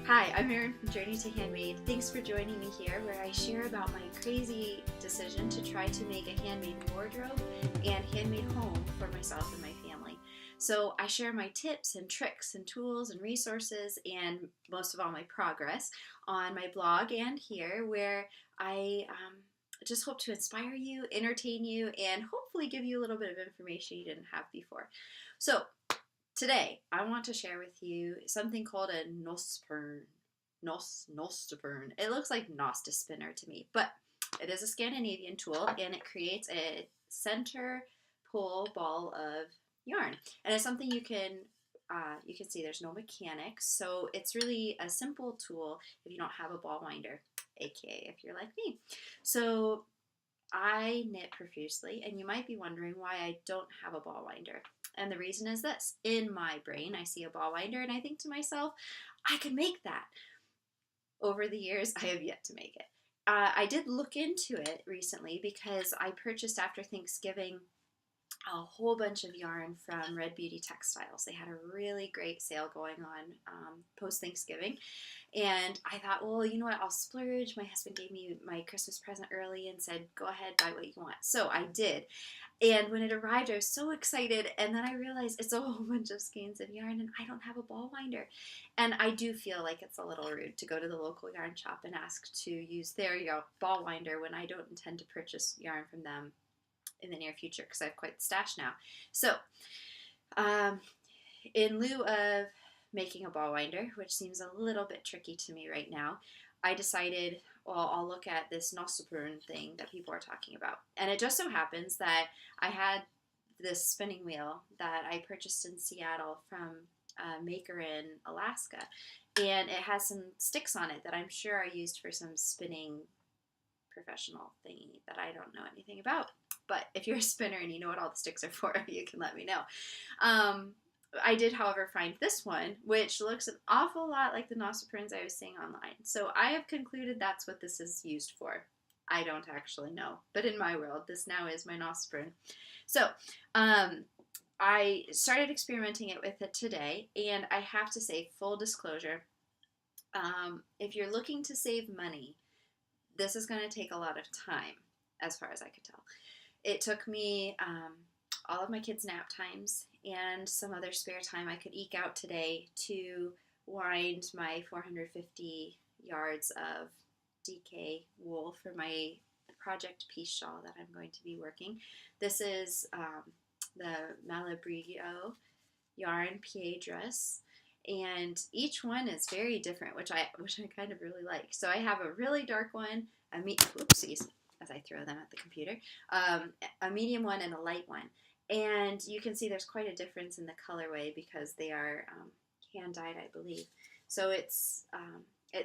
Hi, I'm Erin from Journey to Handmade. Thanks for joining me here where I share about my crazy decision to try to make a handmade wardrobe and handmade home for myself and my family. So I share my tips and tricks and tools and resources and most of all my progress on my blog and here where I just hope to inspire you, entertain you, and hopefully give you a little bit of information you didn't have before. So today, I want to share with you something called a Nostespinne. Nostespinne. It looks like Nostespinne to me, but it is a Scandinavian tool, and it creates a center pull ball of yarn. And it's something you can see there's no mechanics, so it's really a simple tool if you don't have a ball winder, aka if you're like me. So I knit profusely, and you might be wondering why I don't have a ball winder. And the reason is this. In my brain, I see a ball winder and I think to myself, I could make that. Over the years, I have yet to make it. I did look into it recently because I purchased after Thanksgiving a whole bunch of yarn from Red Beauty Textiles. They had a really great sale going on post-Thanksgiving. And I thought, well, you know what, I'll splurge. My husband gave me my Christmas present early and said, go ahead, buy what you want. So I did. And when it arrived, I was so excited. And then I realized it's a whole bunch of skeins of yarn and I don't have a ball winder. And I do feel like it's a little rude to go to the local yarn shop and ask to use their ball winder when I don't intend to purchase yarn from them in the near future because I have quite the stash now. So in lieu of making a ball winder, which seems a little bit tricky to me right now, I decided, well, I'll look at this Nostespinne thing that people are talking about. And it just so happens that I had this spinning wheel that I purchased in Seattle from a maker in Alaska. And it has some sticks on it that I'm sure I used for some spinning professional thingy that I don't know anything about. But if you're a spinner and you know what all the sticks are for, you can let me know. I did, however, find this one, which looks an awful lot like the Nostespinnes I was seeing online. So I have concluded that's what this is used for. I don't actually know, but in my world, this now is my Nostespinne. So I started experimenting with it today, and I have to say, full disclosure, if you're looking to save money, this is going to take a lot of time, as far as I could tell. It took me all of my kids' nap times and some other spare time I could eke out today to wind my 450 yards of DK wool for my project piece shawl that I'm going to be working. This is the Malabrigo yarn PA dress, and each one is very different, which I kind of really like. So I have a really dark one, oopsies, as I throw them at the computer, a medium one and a light one. And you can see there's quite a difference in the colorway because they are hand-dyed, I believe. So it's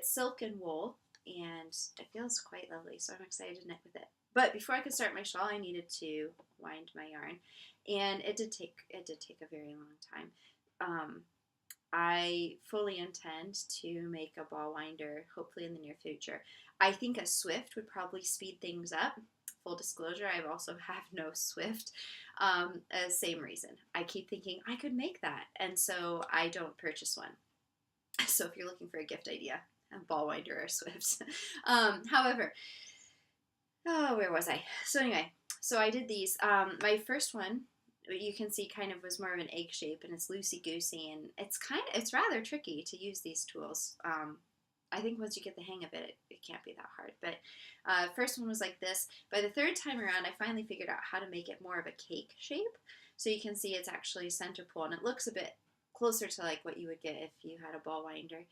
silk and wool, and it feels quite lovely, so I'm excited to knit with it. But before I could start my shawl, I needed to wind my yarn, and it did take a very long time. I fully intend to make a ball winder, hopefully in the near future. I think a Swift would probably speed things up. Full disclosure, I also have no Swift. Same reason. I keep thinking I could make that, and so I don't purchase one. So if you're looking for a gift idea, a ball winder or a Swift. However, where was I? So anyway, so I did these. My first one, you can see, kind of was more of an egg shape, and it's loosey-goosey, and it's rather tricky to use these tools. I think once you get the hang of it, it can't be that hard. But first one was like this. By the third time around, I finally figured out how to make it more of a cake shape. So you can see it's actually center pull, and it looks a bit closer to like what you would get if you had a ball winder.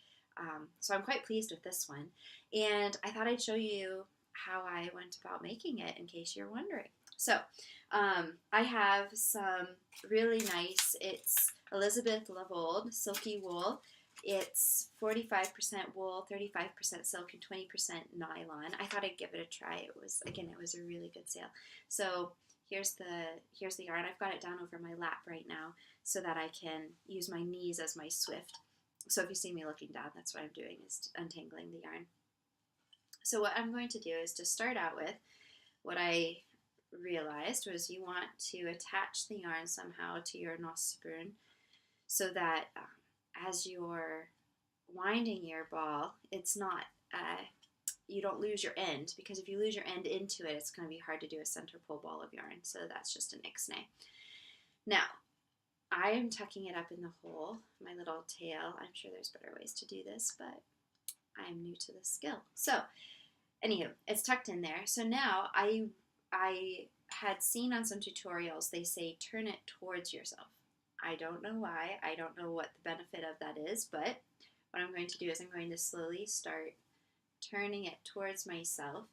So I'm quite pleased with this one. And I thought I'd show you how I went about making it in case you're wondering. So I have some really nice, it's Elizabeth Lavold silky wool. It's 45% wool, 35% silk, and 20% nylon. I thought I'd give it a try. It was a really good sale. So here's the yarn. I've got it down over my lap right now so that I can use my knees as my Swift. So if you see me looking down, that's what I'm doing, is untangling the yarn. So what I'm going to do is to start out with, what I realized was you want to attach the yarn somehow to your Nostespinne so that as you're winding your ball, it's not, you don't lose your end, because if you lose your end into it, it's going to be hard to do a center pull ball of yarn. So that's just an ixnay. Now, I am tucking it up in the hole, my little tail. I'm sure there's better ways to do this, but I am new to this skill. So, anywho, it's tucked in there. So now I had seen on some tutorials, they say turn it towards yourself. I don't know why. I don't know what the benefit of that is, but what I'm going to do is I'm going to slowly start turning it towards myself.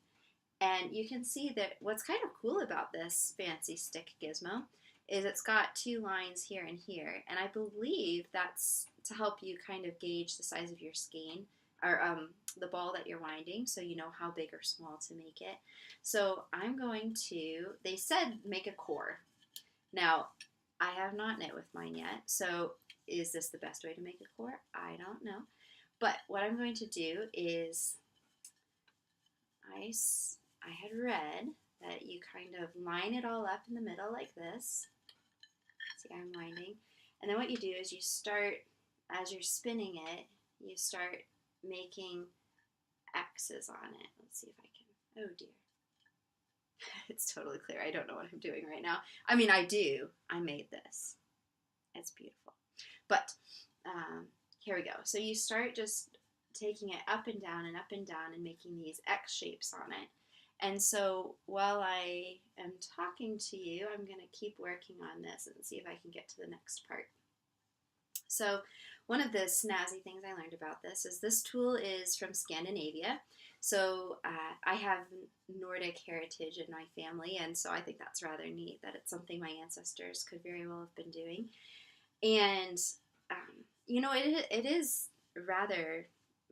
And you can see that what's kind of cool about this fancy stick gizmo is it's got two lines here and here. And I believe that's to help you kind of gauge the size of your skein, or the ball that you're winding, so you know how big or small to make it. So I'm going to, they said make a core. Now, I have not knit with mine yet, so is this the best way to make a core? I don't know. But what I'm going to do is, I had read that you kind of line it all up in the middle like this. See, I'm winding. And then what you do is you start, as you're spinning it, you start making X's on it. Let's see if I can. Oh dear. It's totally clear. I don't know what I'm doing right now. I mean, I do. I made this. It's beautiful. But here we go. So you start just taking it up and down and up and down and making these X shapes on it. And so while I am talking to you, I'm going to keep working on this and see if I can get to the next part. So one of the snazzy things I learned about this tool is from Scandinavia. So I have Nordic heritage in my family, and so I think that's rather neat that it's something my ancestors could very well have been doing. And, you know, it is rather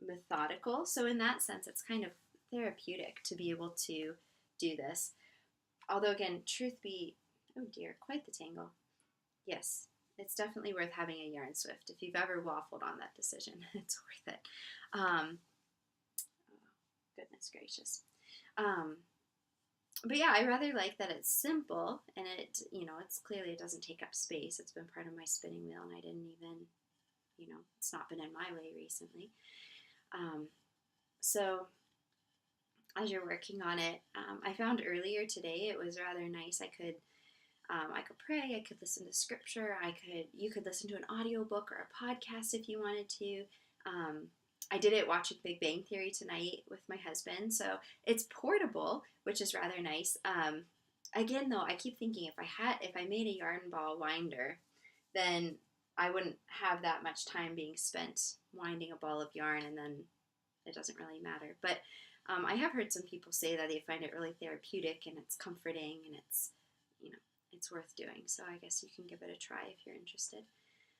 methodical, so in that sense it's kind of therapeutic to be able to do this. Although, again, truth be, oh dear, quite the tangle. Yes, it's definitely worth having a yarn swift. If you've ever waffled on that decision, it's worth it. Oh, goodness gracious. But yeah, I rather like that it's simple, and it, you know, it's clearly it doesn't take up space. It's been part of my spinning wheel, and I didn't even, you know, it's not been in my way recently. So as you're working on it, I found earlier today it was rather nice. I could pray, I could listen to scripture, you could listen to an audiobook or a podcast if you wanted to. I did it watching Big Bang Theory tonight with my husband, so it's portable, which is rather nice. Again, though, I keep thinking if I made a yarn ball winder, then I wouldn't have that much time being spent winding a ball of yarn, and then it doesn't really matter. But I have heard some people say that they find it really therapeutic, and it's comforting, and it's, you know, it's worth doing. So I guess you can give it a try if you're interested.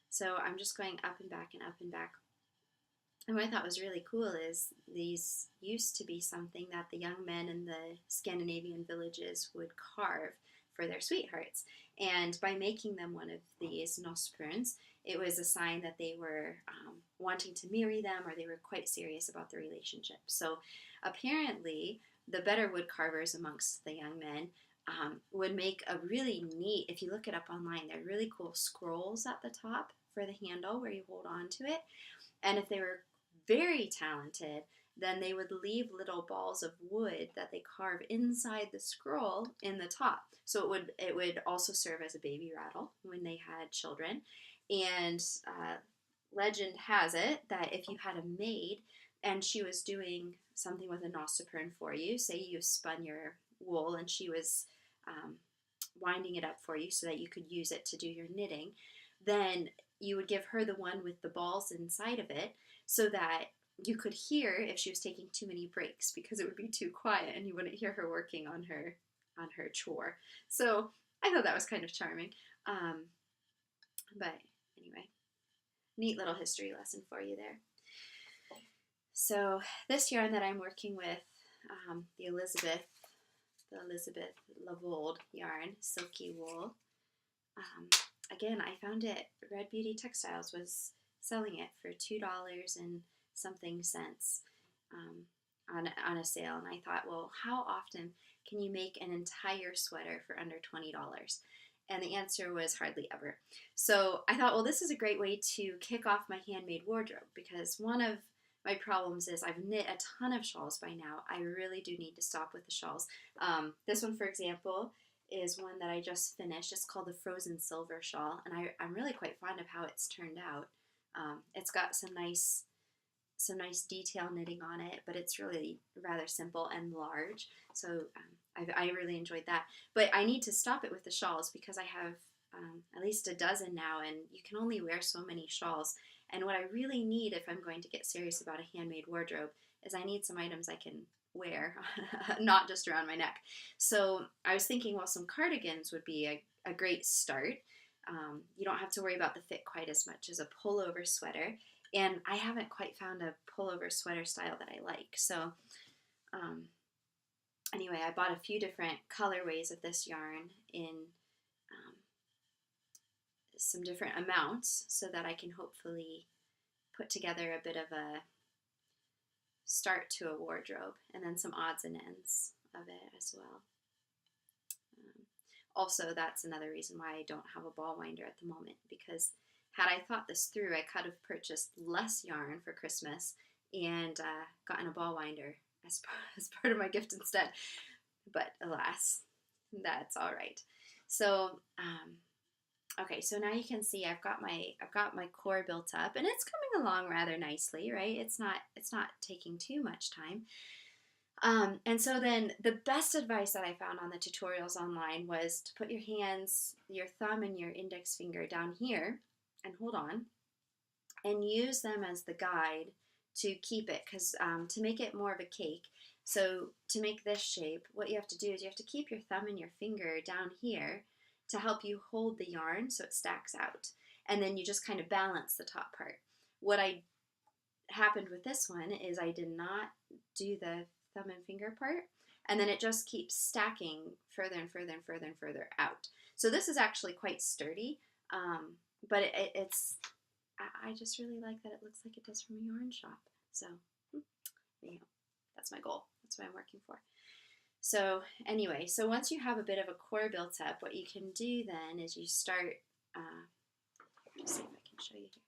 So I'm just going up and back and up and back. And what I thought was really cool is these used to be something that the young men in the Scandinavian villages would carve for their sweethearts. And by making them one of these Nostespinnes, it was a sign that they were wanting to marry them, or they were quite serious about the relationship. So apparently, the better wood carvers amongst the young men would make a really neat, if you look it up online, they're really cool scrolls at the top for the handle where you hold on to it. And if they were very talented, then they would leave little balls of wood that they carve inside the scroll in the top. So it would also serve as a baby rattle when they had children. And legend has it that if you had a maid and she was doing something with a Nostespinne for you, say you spun your wool and she was winding it up for you so that you could use it to do your knitting, then you would give her the one with the balls inside of it so that you could hear if she was taking too many breaks, because it would be too quiet and you wouldn't hear her working on her chore. So I thought that was kind of charming. But anyway, neat little history lesson for you there. So this yarn that I'm working with, the Elizabeth Lavold yarn, silky wool. Again, I found it, Red Beauty Textiles was selling it for $2 and something cents on a sale. And I thought, well, how often can you make an entire sweater for under $20? And the answer was hardly ever. So I thought, well, this is a great way to kick off my handmade wardrobe, because one of my problems is I've knit a ton of shawls by now. I really do need to stop with the shawls. This one, for example, is one that I just finished. It's called the Frozen Silver Shawl, and I'm really quite fond of how it's turned out. It's got some nice detail knitting on it, but it's really rather simple and large. So I really enjoyed that. But I need to stop it with the shawls, because I have at least a dozen now, and you can only wear so many shawls. And what I really need, if I'm going to get serious about a handmade wardrobe, is I need some items I can wear, not just around my neck. So I was thinking, well, some cardigans would be a great start. You don't have to worry about the fit quite as much as a pullover sweater. And I haven't quite found a pullover sweater style that I like. So anyway, I bought a few different colorways of this yarn in some different amounts, so that I can hopefully put together a bit of a start to a wardrobe, and then some odds and ends of it as well. Also, that's another reason why I don't have a ball winder at the moment, because had I thought this through, I could have purchased less yarn for Christmas and gotten a ball winder as part of my gift instead. But alas, that's all right. So okay, so now you can see I've got my core built up, and it's coming along rather nicely, right? It's not taking too much time. And so then the best advice that I found on the tutorials online was to put your hands, your thumb and your index finger down here and hold on, and use them as the guide to keep it, because to make it more of a cake, so to make this shape, what you have to do is you have to keep your thumb and your finger down here to help you hold the yarn so it stacks out. And then you just kind of balance the top part. What happened with this one is I did not do the thumb and finger part, and then it just keeps stacking further and further and further and further out. So this is actually quite sturdy, but it's I just really like that it looks like it does from a yarn shop. So there you go. That's my goal. That's what I'm working for. So anyway, so once you have a bit of a core built up, what you can do then is you start, just see if I can show you here.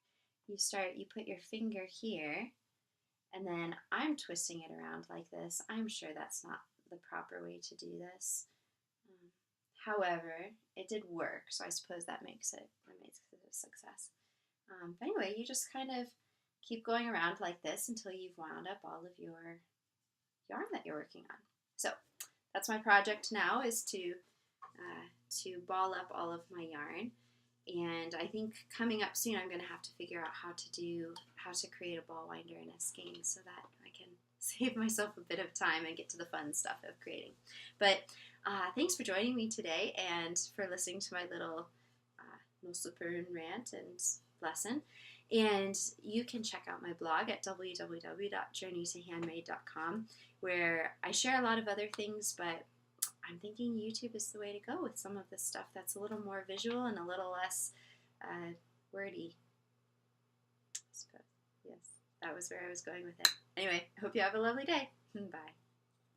You put your finger here, and then I'm twisting it around like this. I'm sure that's not the proper way to do this. However, it did work, so I suppose that makes it a success. But anyway, you just kind of keep going around like this until you've wound up all of your yarn that you're working on. So that's my project now, is to ball up all of my yarn. And I think coming up soon, I'm going to have to figure out how to create a ball winder and a skein, so that I can save myself a bit of time and get to the fun stuff of creating. But thanks for joining me today and for listening to my little Nostespinne rant and lesson. And you can check out my blog at www.journeytohandmade.com, where I share a lot of other things, but I'm thinking YouTube is the way to go with some of this stuff that's a little more visual and a little less wordy. Yes, that was where I was going with it. Anyway, I hope you have a lovely day. Bye.